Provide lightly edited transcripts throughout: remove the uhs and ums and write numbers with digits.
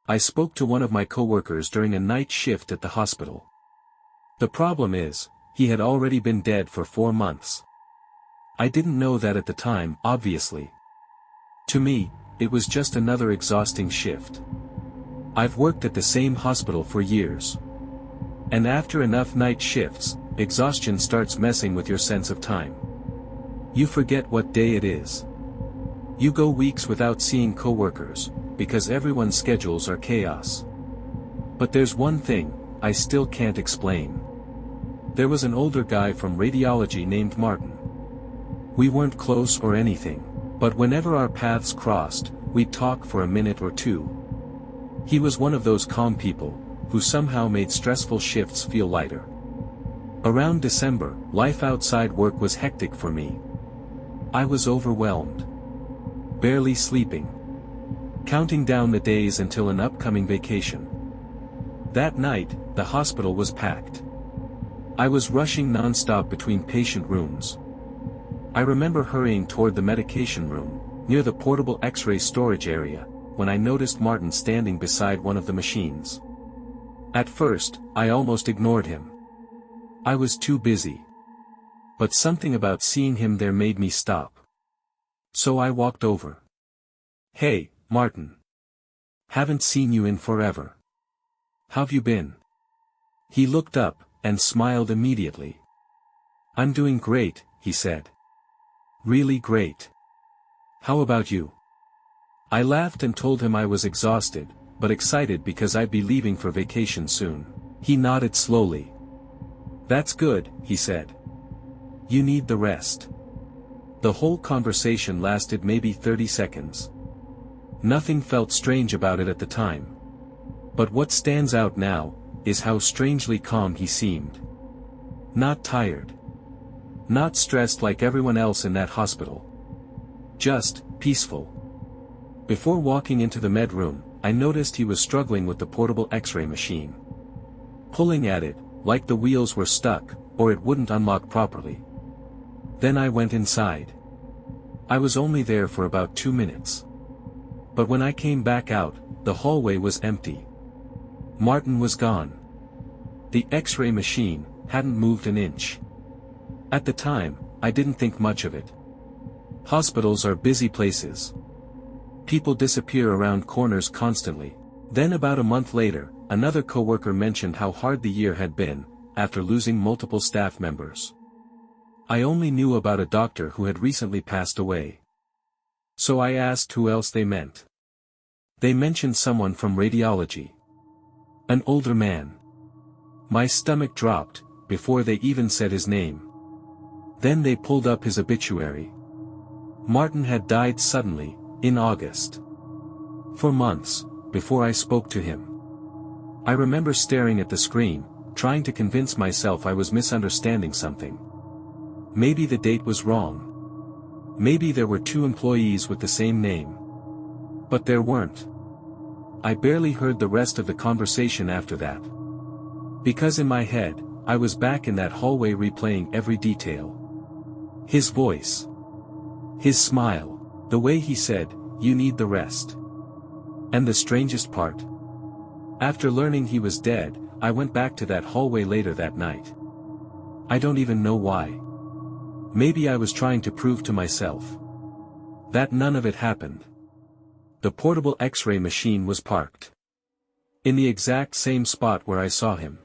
I spoke to one of my coworkers during a night shift at the hospital. The problem is, he had already been dead for 4 months. I didn't know that at the time, obviously. To me, it was just another exhausting shift. I've worked at the same hospital for years. And after enough night shifts, exhaustion starts messing with your sense of time. You forget what day it is. You go weeks without seeing coworkers, because everyone's schedules are chaos. But there's one thing I still can't explain. There was an older guy from radiology named Martin. We weren't close or anything, but whenever our paths crossed, we'd talk for a minute or two. He was one of those calm people, who somehow made stressful shifts feel lighter. Around December, life outside work was hectic for me. I was overwhelmed. Barely sleeping. Counting down the days until an upcoming vacation. That night, the hospital was packed. I was rushing non-stop between patient rooms. I remember hurrying toward the medication room, near the portable X-ray storage area, when I noticed Martin standing beside one of the machines. At first, I almost ignored him. I was too busy. But something about seeing him there made me stop. So I walked over. "Hey, Martin. Haven't seen you in forever. How've you been?" He looked up, and smiled immediately. "I'm doing great," he said. "Really great. How about you?" I laughed and told him I was exhausted, but excited because I'd be leaving for vacation soon. He nodded slowly. "That's good," he said. "You need the rest." The whole conversation lasted maybe 30 seconds. Nothing felt strange about it at the time. But what stands out now, is how strangely calm he seemed. Not tired. Not stressed like everyone else in that hospital. Just peaceful. Before walking into the med room, I noticed he was struggling with the portable X-ray machine. Pulling at it, like the wheels were stuck, or it wouldn't unlock properly. Then I went inside. I was only there for about 2 minutes. But when I came back out, the hallway was empty. Martin was gone. The X-ray machine hadn't moved an inch. At the time, I didn't think much of it. Hospitals are busy places. People disappear around corners constantly. Then about a month later, another coworker mentioned how hard the year had been, after losing multiple staff members. I only knew about a doctor who had recently passed away. So I asked who else they meant. They mentioned someone from radiology. An older man. My stomach dropped, before they even said his name. Then they pulled up his obituary. Martin had died suddenly, in August. For months, before I spoke to him. I remember staring at the screen, trying to convince myself I was misunderstanding something. Maybe the date was wrong. Maybe there were 2 employees with the same name. But there weren't. I barely heard the rest of the conversation after that. Because in my head, I was back in that hallway replaying every detail. His voice. His smile. The way he said, "You need the rest." And the strangest part. After learning he was dead, I went back to that hallway later that night. I don't even know why. Maybe I was trying to prove to myself that none of it happened. The portable X-ray machine was parked in the exact same spot where I saw him.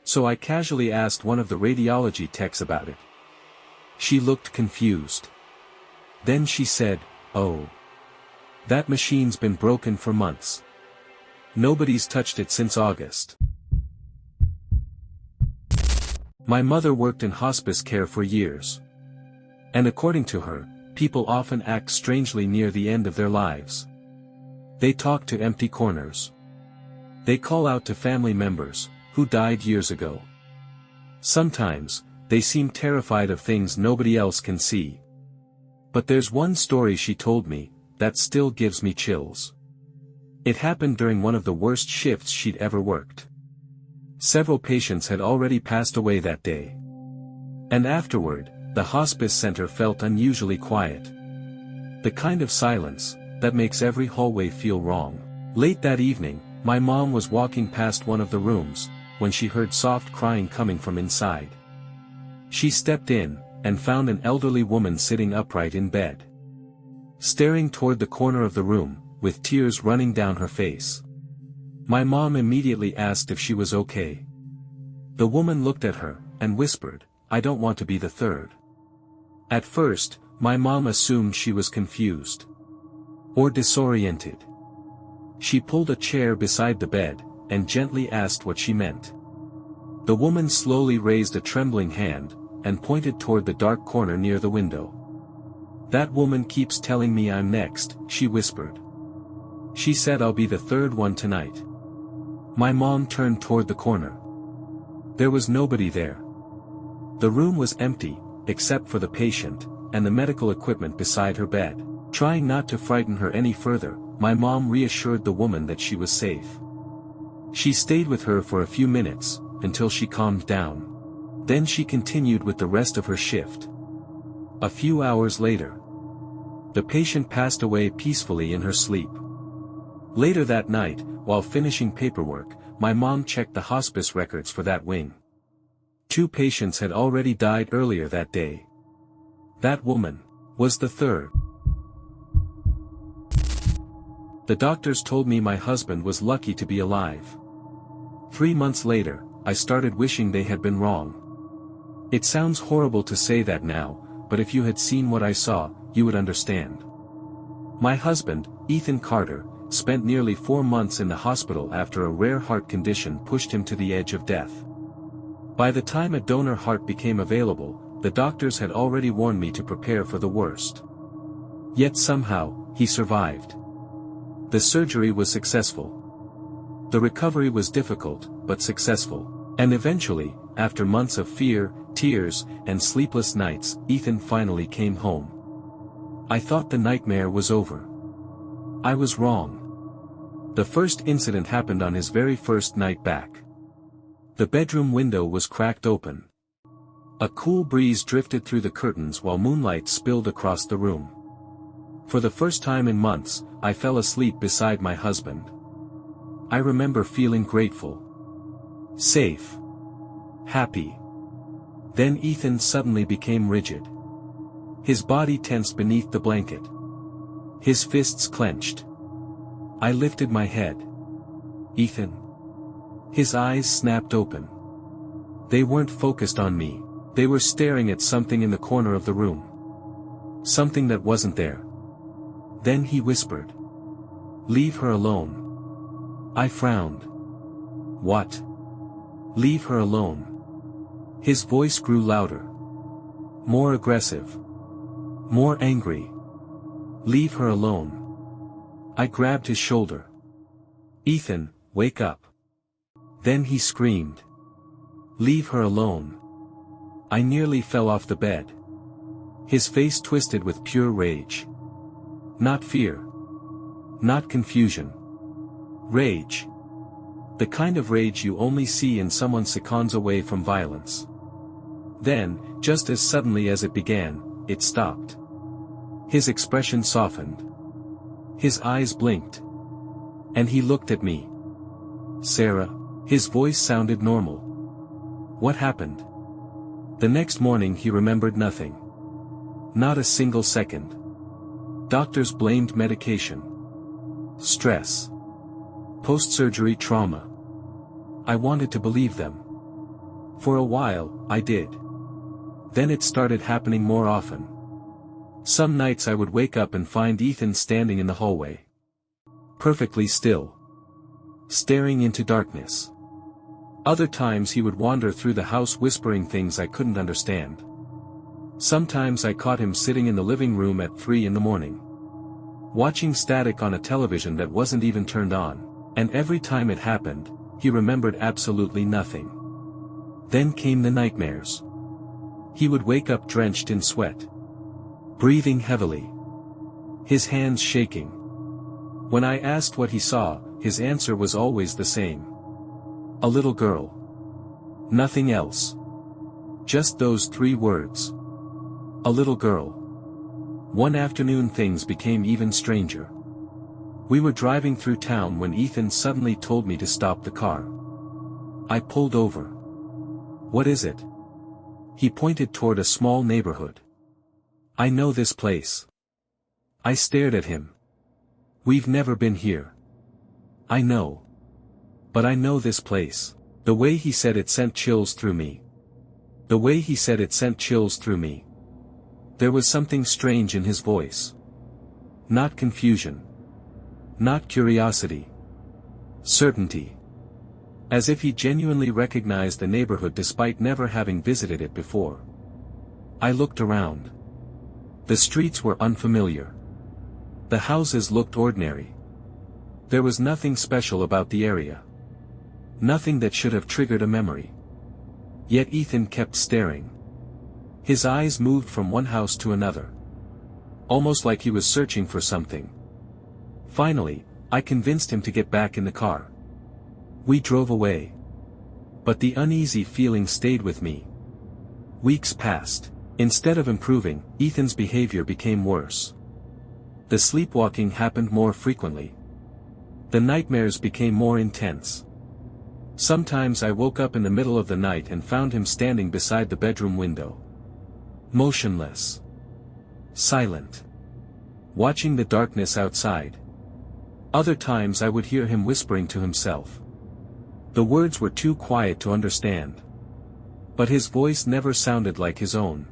So I casually asked one of the radiology techs about it. She looked confused. Then she said, "Oh. That machine's been broken for months. Nobody's touched it since August." My mother worked in hospice care for years. And according to her, people often act strangely near the end of their lives. They talk to empty corners. They call out to family members, who died years ago. Sometimes, they seem terrified of things nobody else can see. But there's one story she told me, that still gives me chills. It happened during one of the worst shifts she'd ever worked. Several patients had already passed away that day. And afterward, the hospice center felt unusually quiet. The kind of silence that makes every hallway feel wrong. Late that evening, my mom was walking past one of the rooms, when she heard soft crying coming from inside. She stepped in, and found an elderly woman sitting upright in bed, staring toward the corner of the room, with tears running down her face. My mom immediately asked if she was okay. The woman looked at her, and whispered, "I don't want to be the third." At first, my mom assumed she was confused or disoriented. She pulled a chair beside the bed, and gently asked what she meant. The woman slowly raised a trembling hand, and pointed toward the dark corner near the window. "That woman keeps telling me I'm next," she whispered. "She said I'll be the third one tonight." My mom turned toward the corner. There was nobody there. The room was empty, except for the patient, and the medical equipment beside her bed. Trying not to frighten her any further, my mom reassured the woman that she was safe. She stayed with her for a few minutes, until she calmed down. Then she continued with the rest of her shift. A few hours later, the patient passed away peacefully in her sleep. Later that night, while finishing paperwork, my mom checked the hospice records for that wing. 2 patients had already died earlier that day. That woman was the third. The doctors told me my husband was lucky to be alive. 3 months later, I started wishing they had been wrong. It sounds horrible to say that now, but if you had seen what I saw, you would understand. My husband, Ethan Carter, spent nearly 4 months in the hospital after a rare heart condition pushed him to the edge of death. By the time a donor heart became available, the doctors had already warned me to prepare for the worst. Yet somehow, he survived. The surgery was successful. The recovery was difficult, but successful. And eventually, after months of fear, tears, and sleepless nights, Ethan finally came home. I thought the nightmare was over. I was wrong. The first incident happened on his very first night back. The bedroom window was cracked open. A cool breeze drifted through the curtains while moonlight spilled across the room. For the first time in months, I fell asleep beside my husband. I remember feeling grateful, safe, happy. Then Ethan suddenly became rigid. His body tensed beneath the blanket. His fists clenched. I lifted my head. "Ethan." His eyes snapped open. They weren't focused on me. They were staring at something in the corner of the room. Something that wasn't there. Then he whispered, "Leave her alone." I frowned. "What?" "Leave her alone." His voice grew louder. More aggressive. More angry. "Leave her alone." I grabbed his shoulder. "Ethan, wake up." Then he screamed, "Leave her alone." I nearly fell off the bed. His face twisted with pure rage. Not fear. Not confusion. Rage. The kind of rage you only see in someone seconds away from violence. Then, just as suddenly as it began, it stopped. His expression softened. His eyes blinked. And he looked at me. "Sarah." His voice sounded normal. "What happened?" The next morning he remembered nothing. Not a single second. Doctors blamed medication, stress, post-surgery trauma. I wanted to believe them. For a while, I did. Then it started happening more often. Some nights I would wake up and find Ethan standing in the hallway. Perfectly still. Staring into darkness. Other times he would wander through the house whispering things I couldn't understand. Sometimes I caught him sitting in the living room at 3 in the morning. Watching static on a television that wasn't even turned on, and every time it happened, he remembered absolutely nothing. Then came the nightmares. He would wake up drenched in sweat. Breathing heavily. His hands shaking. When I asked what he saw, his answer was always the same. A little girl. Nothing else. Just those 3 words. A little girl. One afternoon things became even stranger. We were driving through town when Ethan suddenly told me to stop the car. I pulled over. "What is it?" He pointed toward a small neighborhood. "I know this place." I stared at him. "We've never been here." "I know. But I know this place." The way he said it sent chills through me. The way he said it sent chills through me. There was something strange in his voice. Not confusion. Not curiosity. Certainty. As if he genuinely recognized the neighborhood despite never having visited it before. I looked around. The streets were unfamiliar. The houses looked ordinary. There was nothing special about the area. Nothing that should have triggered a memory. Yet Ethan kept staring. His eyes moved from one house to another. Almost like he was searching for something. Finally, I convinced him to get back in the car. We drove away. But the uneasy feeling stayed with me. Weeks passed. Instead of improving, Ethan's behavior became worse. The sleepwalking happened more frequently. The nightmares became more intense. Sometimes I woke up in the middle of the night and found him standing beside the bedroom window. Motionless. Silent. Watching the darkness outside. Other times I would hear him whispering to himself. The words were too quiet to understand. But his voice never sounded like his own.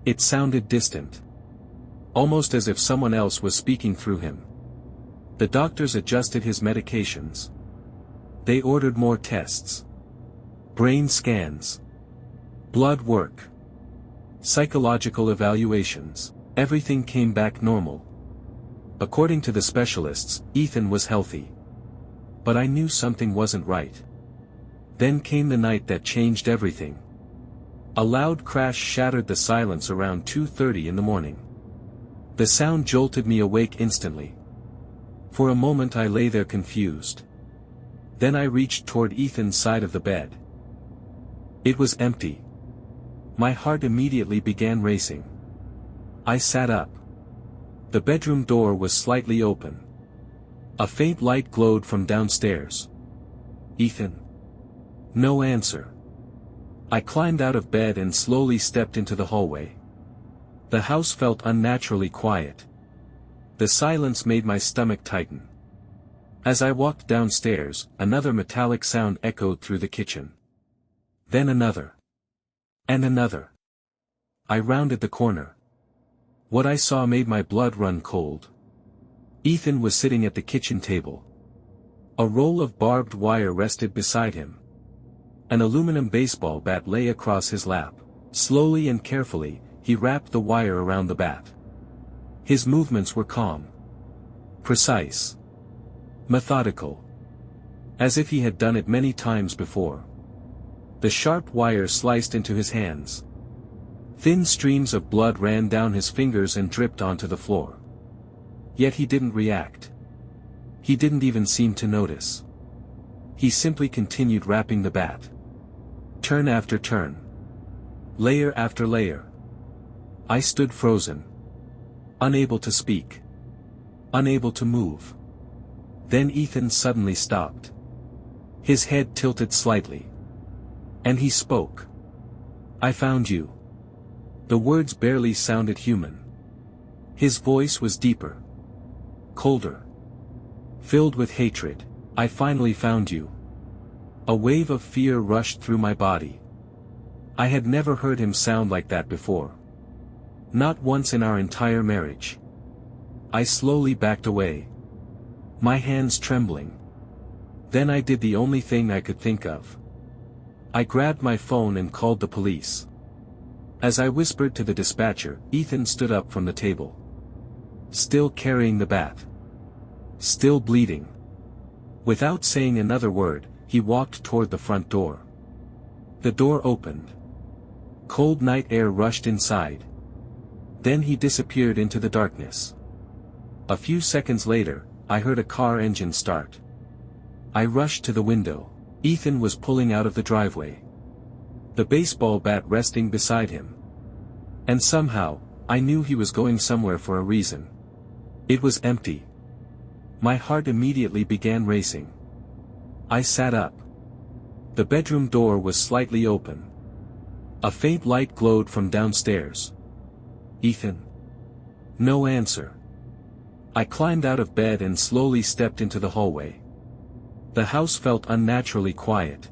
It sounded distant. Almost as if someone else was speaking through him. The doctors adjusted his medications. They ordered more tests. Brain scans. Blood work. Psychological evaluations. Everything came back normal. According to the specialists, Ethan was healthy. But I knew something wasn't right. Then came the night that changed everything. A loud crash shattered the silence around 2:30 in the morning. The sound jolted me awake instantly. For a moment I lay there confused. Then I reached toward Ethan's side of the bed. It was empty. My heart immediately began racing. I sat up. The bedroom door was slightly open. A faint light glowed from downstairs. "Ethan?" No answer. I climbed out of bed and slowly stepped into the hallway. The house felt unnaturally quiet. The silence made my stomach tighten. As I walked downstairs, another metallic sound echoed through the kitchen. Then another. And another. I rounded the corner. What I saw made my blood run cold. Ethan was sitting at the kitchen table. A roll of barbed wire rested beside him. An aluminum baseball bat lay across his lap. Slowly and carefully, he wrapped the wire around the bat. His movements were calm. Precise. Methodical. As if he had done it many times before. The sharp wire sliced into his hands. Thin streams of blood ran down his fingers and dripped onto the floor. Yet he didn't react. He didn't even seem to notice. He simply continued wrapping the bat. Turn after turn. Layer after layer. I stood frozen. Unable to speak. Unable to move. Then Ethan suddenly stopped. His head tilted slightly. And he spoke. "I found you." The words barely sounded human. His voice was deeper. Colder. Filled with hatred. "I finally found you." A wave of fear rushed through my body. I had never heard him sound like that before. Not once in our entire marriage. I slowly backed away. My hands trembling. Then I did the only thing I could think of. I grabbed my phone and called the police. As I whispered to the dispatcher, Ethan stood up from the table. Still carrying the bat. Still bleeding. Without saying another word, he walked toward the front door. The door opened. Cold night air rushed inside. Then he disappeared into the darkness. A few seconds later, I heard a car engine start. I rushed to the window. Ethan was pulling out of the driveway. The baseball bat resting beside him. And somehow, I knew he was going somewhere for a reason. It was empty. My heart immediately began racing. I sat up. The bedroom door was slightly open. A faint light glowed from downstairs. Ethan. No answer. I climbed out of bed and slowly stepped into the hallway. The house felt unnaturally quiet.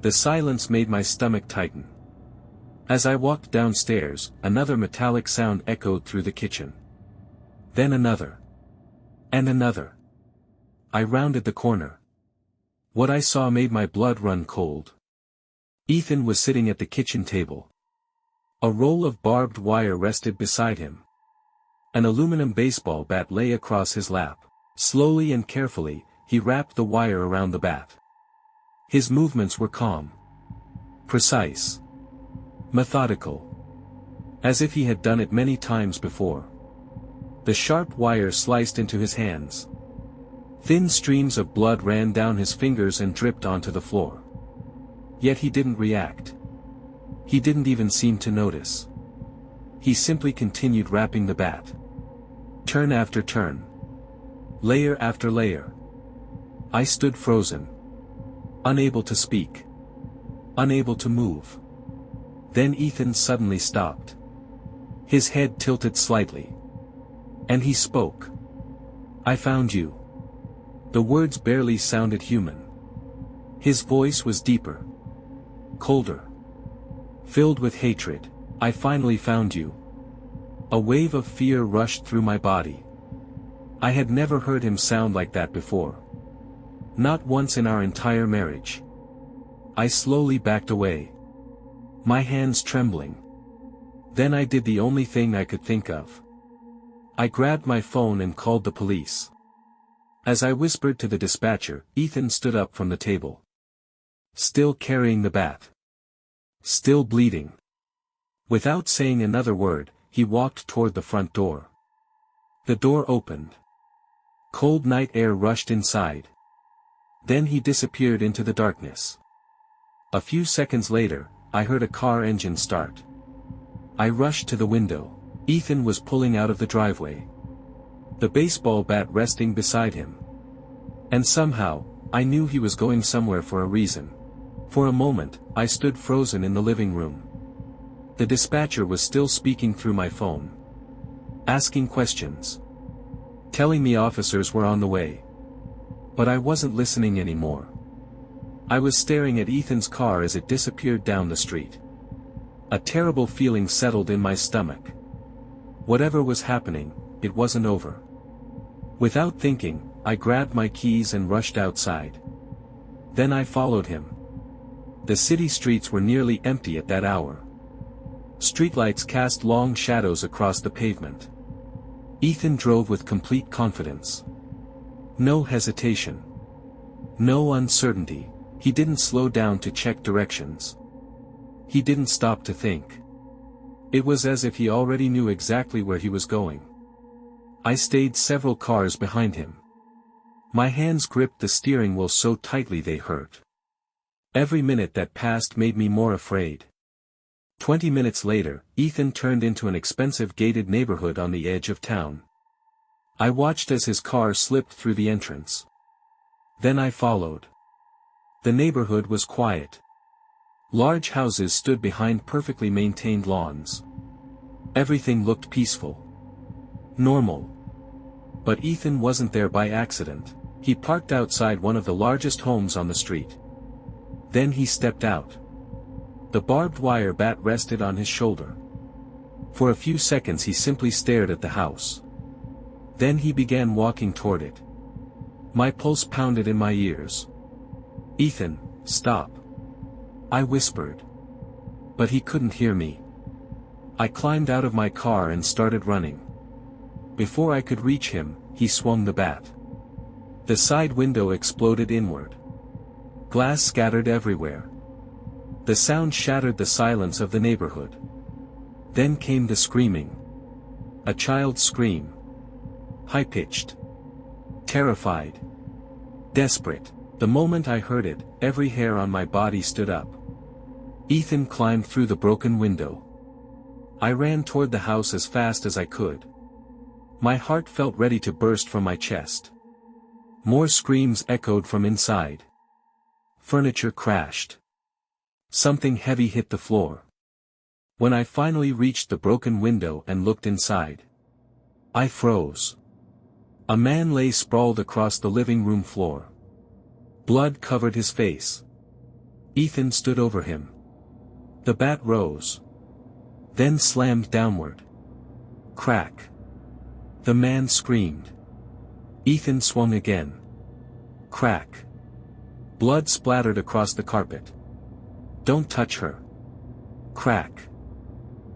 The silence made my stomach tighten. As I walked downstairs, another metallic sound echoed through the kitchen. Then another. And another. I rounded the corner. What I saw made my blood run cold. Ethan was sitting at the kitchen table. A roll of barbed wire rested beside him. An aluminum baseball bat lay across his lap. Slowly and carefully, he wrapped the wire around the bat. His movements were calm. Precise. Methodical. As if he had done it many times before. The sharp wire sliced into his hands. Thin streams of blood ran down his fingers and dripped onto the floor. Yet he didn't react. He didn't even seem to notice. He simply continued wrapping the bat. Turn after turn. Layer after layer. I stood frozen. Unable to speak. Unable to move. Then Ethan suddenly stopped. His head tilted slightly. And he spoke. I found you. The words barely sounded human. His voice was deeper. Colder. Filled with hatred. I finally found you. A wave of fear rushed through my body. I had never heard him sound like that before. Not once in our entire marriage. I slowly backed away. My hands trembling. Then I did the only thing I could think of. I grabbed my phone and called the police. As I whispered to the dispatcher, Ethan stood up from the table. Still carrying the bat. Still bleeding. Without saying another word, he walked toward the front door. The door opened. Cold night air rushed inside. Then he disappeared into the darkness. A few seconds later, I heard a car engine start. I rushed to the window. Ethan was pulling out of the driveway. The baseball bat resting beside him. And somehow, I knew he was going somewhere for a reason. For a moment, I stood frozen in the living room. The dispatcher was still speaking through my phone. Asking questions. Telling me officers were on the way. But I wasn't listening anymore. I was staring at Ethan's car as it disappeared down the street. A terrible feeling settled in my stomach. Whatever was happening, it wasn't over. Without thinking, I grabbed my keys and rushed outside. Then I followed him. The city streets were nearly empty at that hour. Streetlights cast long shadows across the pavement. Ethan drove with complete confidence. No hesitation. No uncertainty. He didn't slow down to check directions. He didn't stop to think. It was as if he already knew exactly where he was going. I stayed several cars behind him. My hands gripped the steering wheel so tightly they hurt. Every minute that passed made me more afraid. 20 minutes later, Ethan turned into an expensive gated neighborhood on the edge of town. I watched as his car slipped through the entrance. Then I followed. The neighborhood was quiet. Large houses stood behind perfectly maintained lawns. Everything looked peaceful. Normal. But Ethan wasn't there by accident. He parked outside one of the largest homes on the street. Then he stepped out. The barbed wire bat rested on his shoulder. For a few seconds he simply stared at the house. Then he began walking toward it. My pulse pounded in my ears. Ethan, stop. I whispered. But he couldn't hear me. I climbed out of my car and started running. Before I could reach him, he swung the bat. The side window exploded inward. Glass scattered everywhere. The sound shattered the silence of the neighborhood. Then came the screaming. A child's scream. High-pitched. Terrified. Desperate. The moment I heard it, every hair on my body stood up. Ethan climbed through the broken window. I ran toward the house as fast as I could. My heart felt ready to burst from my chest. More screams echoed from inside. Furniture crashed. Something heavy hit the floor. When I finally reached the broken window and looked inside, I froze. A man lay sprawled across the living room floor. Blood covered his face. Ethan stood over him. The bat rose. Then slammed downward. Crack. The man screamed. Ethan swung again. Crack. Blood splattered across the carpet. Don't touch her. Crack.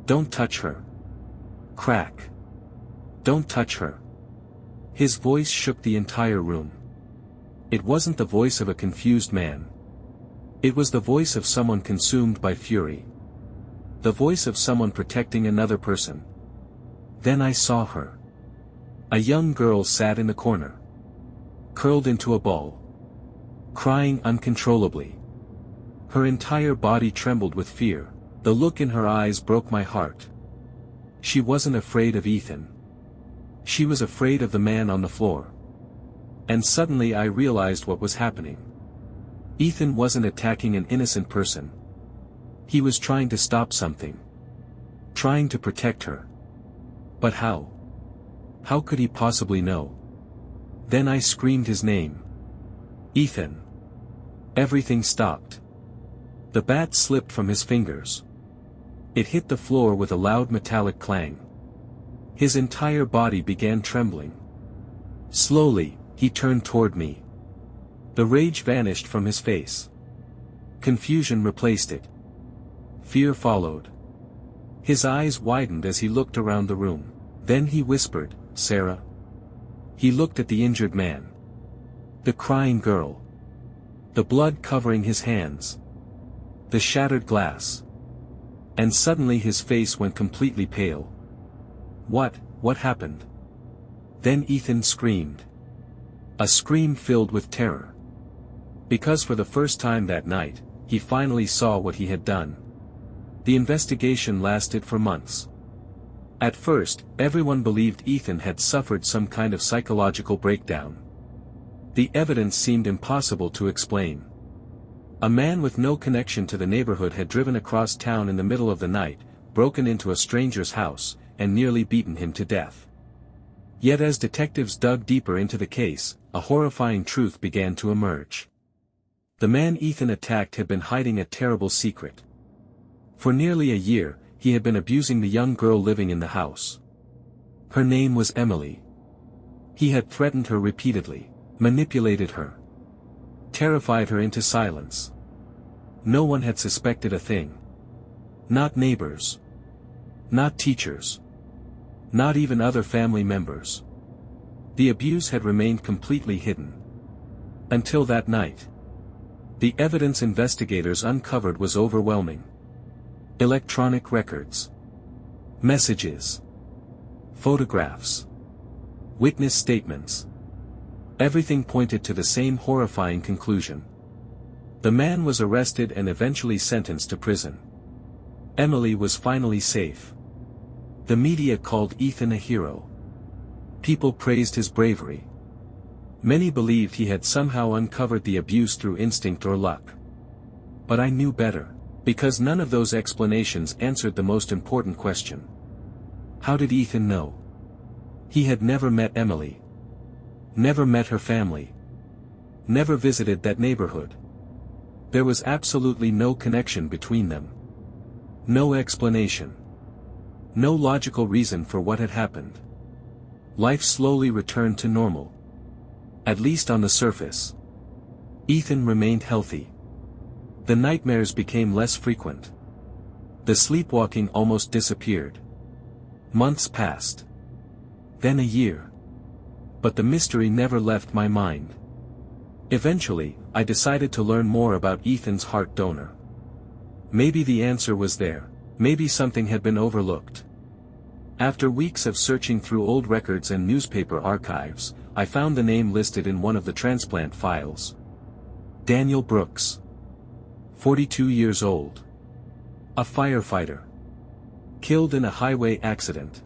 Don't touch her. Crack. Don't touch her. His voice shook the entire room. It wasn't the voice of a confused man. It was the voice of someone consumed by fury. The voice of someone protecting another person. Then I saw her. A young girl sat in the corner. Curled into a ball. Crying uncontrollably. Her entire body trembled with fear. The look in her eyes broke my heart. She wasn't afraid of Ethan. She was afraid of the man on the floor. And suddenly I realized what was happening. Ethan wasn't attacking an innocent person. He was trying to stop something. Trying to protect her. But how? How could he possibly know? Then I screamed his name. Ethan. Everything stopped. The bat slipped from his fingers. It hit the floor with a loud metallic clang. His entire body began trembling. Slowly, he turned toward me. The rage vanished from his face. Confusion replaced it. Fear followed. His eyes widened as he looked around the room. Then he whispered, "Sarah." He looked at the injured man. The crying girl. The blood covering his hands. The shattered glass. And suddenly his face went completely pale. What happened? Then Ethan screamed. A scream filled with terror. Because for the first time that night, he finally saw what he had done. The investigation lasted for months. At first, everyone believed Ethan had suffered some kind of psychological breakdown. The evidence seemed impossible to explain. A man with no connection to the neighborhood had driven across town in the middle of the night, broken into a stranger's house, and nearly beaten him to death. Yet as detectives dug deeper into the case, a horrifying truth began to emerge. The man Ethan attacked had been hiding a terrible secret. For nearly a year, he had been abusing the young girl living in the house. Her name was Emily. He had threatened her repeatedly, manipulated her, terrified her into silence. No one had suspected a thing. Not neighbors. Not teachers. Not even other family members. The abuse had remained completely hidden. Until that night. The evidence investigators uncovered was overwhelming. Electronic records. Messages. Photographs. Witness statements. Everything pointed to the same horrifying conclusion. The man was arrested and eventually sentenced to prison. Emily was finally safe. The media called Ethan a hero. People praised his bravery. Many believed he had somehow uncovered the abuse through instinct or luck. But I knew better, because none of those explanations answered the most important question. How did Ethan know? He had never met Emily. Never met her family. Never visited that neighborhood. There was absolutely no connection between them. No explanation. No logical reason for what had happened. Life slowly returned to normal. At least on the surface. Ethan remained healthy. The nightmares became less frequent. The sleepwalking almost disappeared. Months passed. Then a year. But the mystery never left my mind. Eventually, I decided to learn more about Ethan's heart donor. Maybe the answer was there. Maybe something had been overlooked. After weeks of searching through old records and newspaper archives, I found the name listed in one of the transplant files. Daniel Brooks. 42 years old. A firefighter. Killed in a highway accident.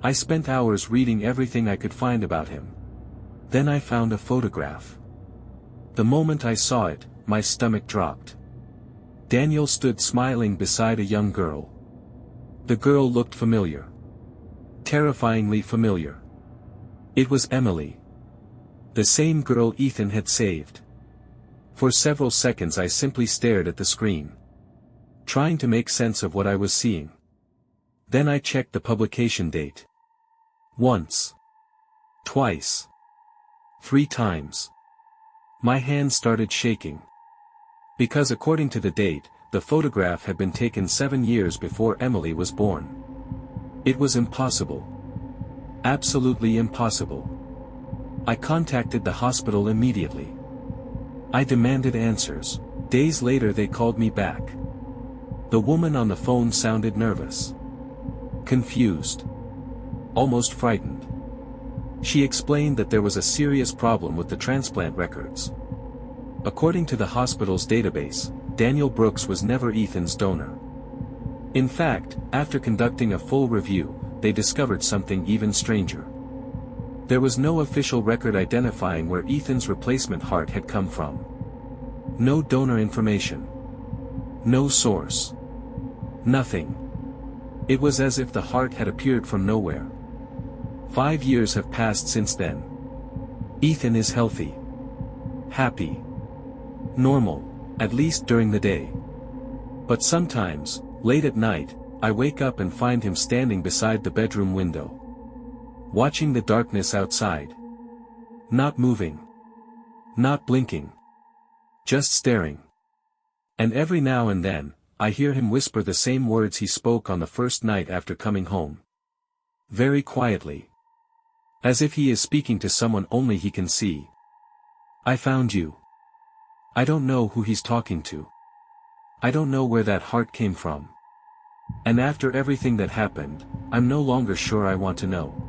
I spent hours reading everything I could find about him. Then I found a photograph. The moment I saw it, my stomach dropped. Daniel stood smiling beside a young girl. The girl looked familiar. Terrifyingly familiar. It was Emily. The same girl Ethan had saved. For several seconds I simply stared at the screen, trying to make sense of what I was seeing. Then I checked the publication date. Once. Twice. 3 times. My hand started shaking. Because according to the date, the photograph had been taken 7 years before Emily was born. It was impossible. Absolutely impossible. I contacted the hospital immediately. I demanded answers. Days later they called me back. The woman on the phone sounded nervous. Confused. Almost frightened. She explained that there was a serious problem with the transplant records. According to the hospital's database, Daniel Brooks was never Ethan's donor. In fact, after conducting a full review, they discovered something even stranger. There was no official record identifying where Ethan's replacement heart had come from. No donor information. No source. Nothing. It was as if the heart had appeared from nowhere. 5 years have passed since then. Ethan is healthy. Happy. Normal, at least during the day. But sometimes, late at night, I wake up and find him standing beside the bedroom window. Watching the darkness outside. Not moving. Not blinking. Just staring. And every now and then, I hear him whisper the same words he spoke on the first night after coming home. Very quietly. As if he is speaking to someone only he can see. I found you. I don't know who he's talking to. I don't know where that heart came from. And after everything that happened, I'm no longer sure I want to know.